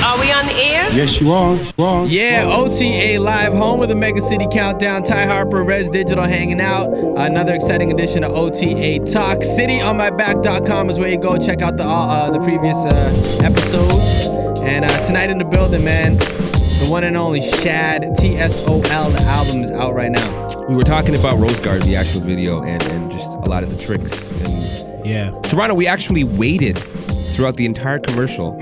Are we on the air? Yes, you are. Yeah, OTA Live, home of the Mega City Countdown. Ty Harper, Res Digital hanging out. Another exciting edition of OTA Talk. CityOnMyBack.com is where you go. Check out the previous episodes. And tonight in the building, man, the one and only Shad, TSOL. The album is out right now. We were talking about Rose Garden, the actual video, and just a lot of the tricks. And yeah. Toronto, we actually waited throughout the entire commercial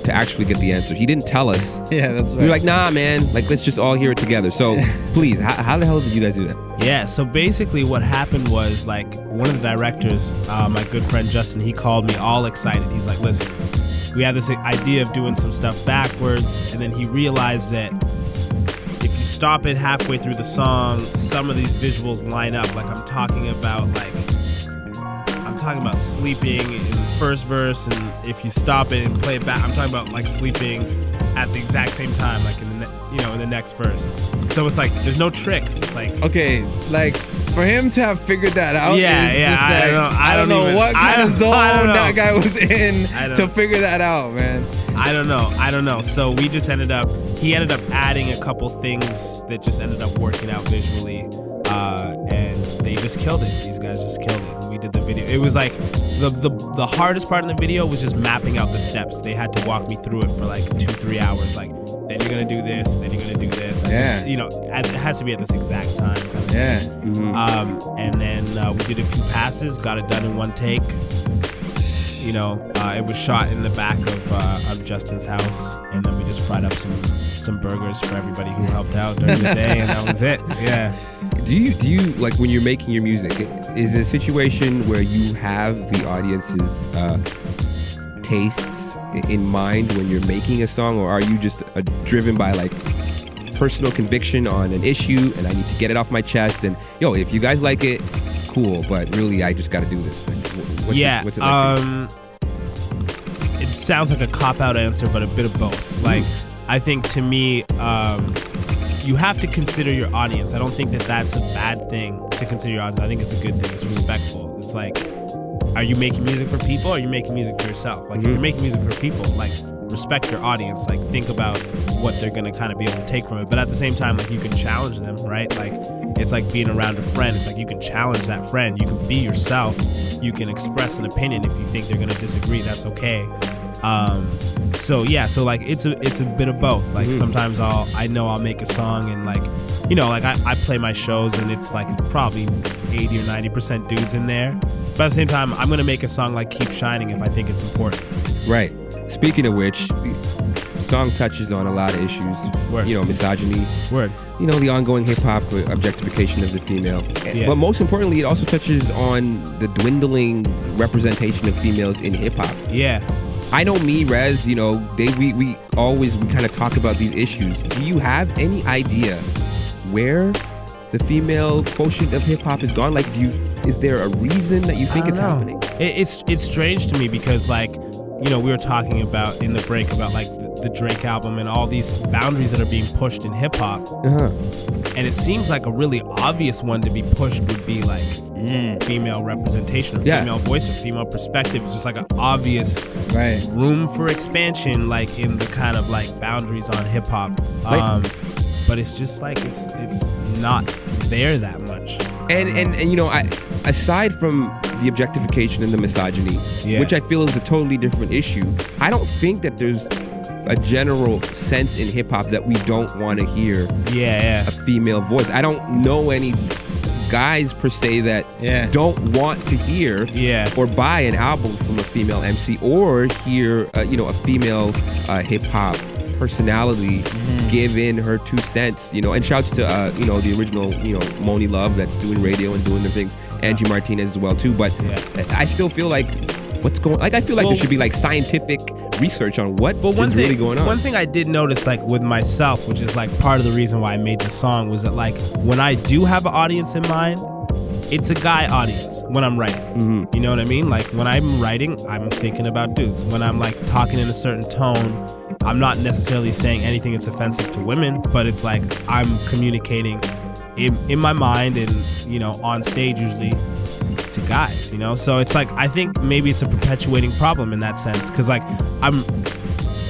to actually get the answer. He didn't tell us. Yeah, that's right. We were like, nah, man, like, let's just all hear it together. So please, how the hell did you guys do that? Yeah, so basically what happened was, like, one of the directors, my good friend Justin, he called me all excited. He's like, listen, we have this idea of doing some stuff backwards, and then he realized that if you stop it halfway through the song, some of these visuals line up. Like, I'm talking about sleeping in the first verse, and if you stop it and play it back, I'm talking about like sleeping at the exact same time, like in the next verse. So it's like there's no tricks. It's like, okay, like for him to have figured that out. I don't know what kind of zone that guy was in to figure that out, man. I don't know. So he ended up adding a couple things that just ended up working out visually, and they just killed it. These guys just killed it. We did the video. It was like the hardest part in the video was just mapping out the steps. They had to walk me through it for like 2-3 hours. Like, then you're gonna do this, then you're gonna do this. Yeah. It has to be at this exact time. Kind of yeah. Mm-hmm. And then we did a few passes, got it done in one take. It was shot in the back of Justin's house, and then we just fried up some burgers for everybody who helped out during the day, and that was it. Yeah. Do you like, when you're making your music, is it a situation where you have the audience's tastes in mind when you're making a song, or are you just driven by like personal conviction on an issue, and I need to get it off my chest, and if you guys like it, cool, but really I just got to do this? What's it like? It sounds like a cop-out answer, but a bit of both. Like, I think to me, you have to consider your audience. I don't think that that's a bad thing to consider your audience. I think it's a good thing. It's respectful. It's like, are you making music for people, or are you making music for yourself? Like, if you're making music for people, like, respect your audience. Like, think about what they're gonna kind of be able to take from it. But at the same time, like, you can challenge them, right? Like, it's like being around a friend. It's like you can challenge that friend. You can be yourself. You can express an opinion. If you think they're gonna disagree, that's okay. So like it's a bit of both. Like, sometimes I'll make a song, and like, I play my shows, and it's like probably 80 or 90% dudes in there. But at the same time, I'm gonna make a song like Keep Shining if I think it's important. Right. Speaking of which, the song touches on a lot of issues. Word. Misogyny. Word. The ongoing hip-hop objectification of the female. Yeah. But most importantly, it also touches on the dwindling representation of females in hip-hop. Yeah. I know me, Rez, we kind of talk about these issues. Do you have any idea where the female quotient of hip-hop is gone? Like, is there a reason that you think it's happening? It's strange to me because, like, we were talking about in the break about like the Drake album and all these boundaries that are being pushed in hip hop. And it seems like a really obvious one to be pushed would be like female representation, or female voice, or female perspective. It's just like an obvious room for expansion, like in the kind of like boundaries on hip hop. But it's just like it's not there that much. And aside from the objectification and the misogyny, which I feel is a totally different issue, I don't think that there's a general sense in hip-hop that we don't want to hear a female voice. I don't know any guys per se that don't want to hear or buy an album from a female MC, or hear a female hip-hop personality give in her 2 cents, and shouts to the original Moni Love that's doing radio and doing the things, Angie Martinez as well too. But I still feel like I feel like there should be like scientific research on what is really going on. One thing I did notice, like with myself, which is like part of the reason why I made the song, was that like when I do have an audience in mind, it's a guy audience when I'm writing. You know what I mean? Like when I'm writing, I'm thinking about dudes. When I'm like talking in a certain tone, I'm not necessarily saying anything that's offensive to women, but it's like I'm communicating in my mind and, on stage usually to guys, So it's like, I think maybe it's a perpetuating problem in that sense. Cause like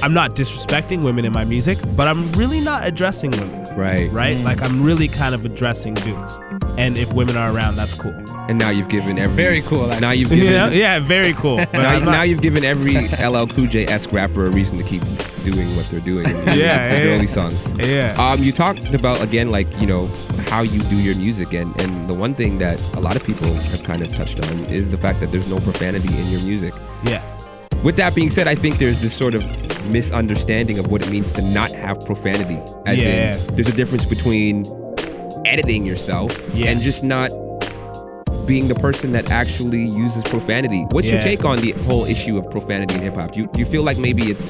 I'm not disrespecting women in my music, but I'm really not addressing women. Right. Right? Like, I'm really kind of addressing dudes. And if women are around, that's cool. And now you've given every... Very cool. Now you've given... Yeah, very cool. But now you've given every LL Cool J-esque rapper a reason to keep doing what they're doing in the early songs. Yeah. You talked about, again, like, you know, how you do your music. And the one thing that a lot of people have kind of touched on is the fact that there's no profanity in your music. Yeah. With that being said, I think there's this sort of misunderstanding of what it means to not have profanity. As in, there's a difference between editing yourself and just not being the person that actually uses profanity. What's your take on the whole issue of profanity in hip hop? Do you feel like maybe it's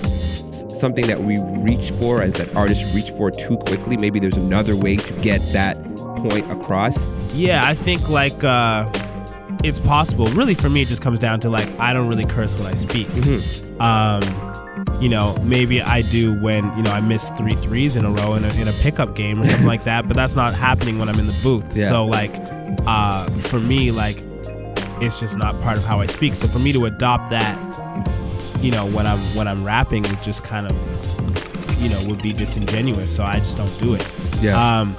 something that we reach for, as that artists reach for too quickly? Maybe there's another way to get that point across? Yeah, I think like it's possible. Really, for me, it just comes down to like, I don't really curse when I speak. You know, maybe I do when, you know, I miss 3 threes in a row in a pickup game or something like that, but that's not happening when I'm in the booth. Yeah. So like, for me, like, it's just not part of how I speak. So for me to adopt that, you know, when I'm rapping, it just kind of, you know, would be disingenuous. So I just don't do it. Yeah.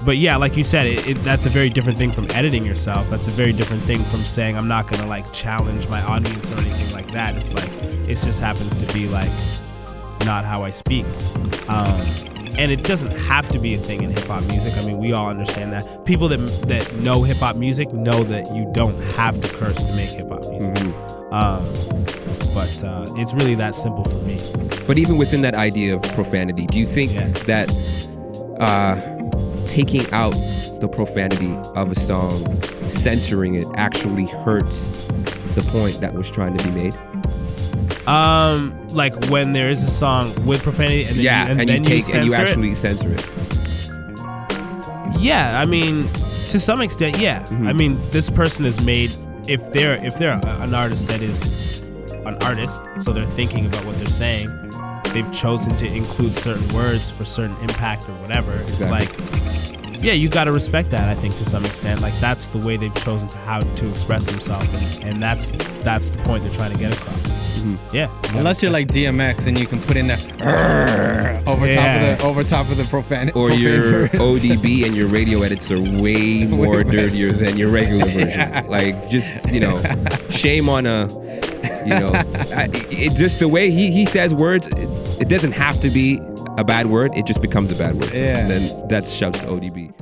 But yeah, like you said, that's a very different thing from editing yourself. That's a very different thing from saying I'm not gonna like challenge my audience or anything like that. It's like, it just happens to be like not how I speak. And it doesn't have to be a thing in hip hop music. I mean, we all understand that. People that know hip hop music know that you don't have to curse to make hip hop music. But it's really that simple for me. But even within that idea of profanity, do you think that taking out the profanity of a song, censoring it, actually hurts the point that was trying to be made? Like when there is a song with profanity and then you actually censor it. Yeah, I mean, to some extent, yeah. I mean, this person is made, if they're an artist that is an artist, so they're thinking about what they're saying, they've chosen to include certain words for certain impact or whatever. It's like, yeah, you got to respect that, I think, to some extent. Like, that's the way they've chosen to how to express themselves, and that's the point they're trying to get across. Yeah. Unless you're like DMX and you can put in that over top of the profanity. Or your ODB and your radio edits are way more dirtier than your regular version. Like, just, you know, shame on a, you know, it just the way he says words, it doesn't have to be a bad word, it just becomes a bad word. Yeah. And then that's shouts to ODB.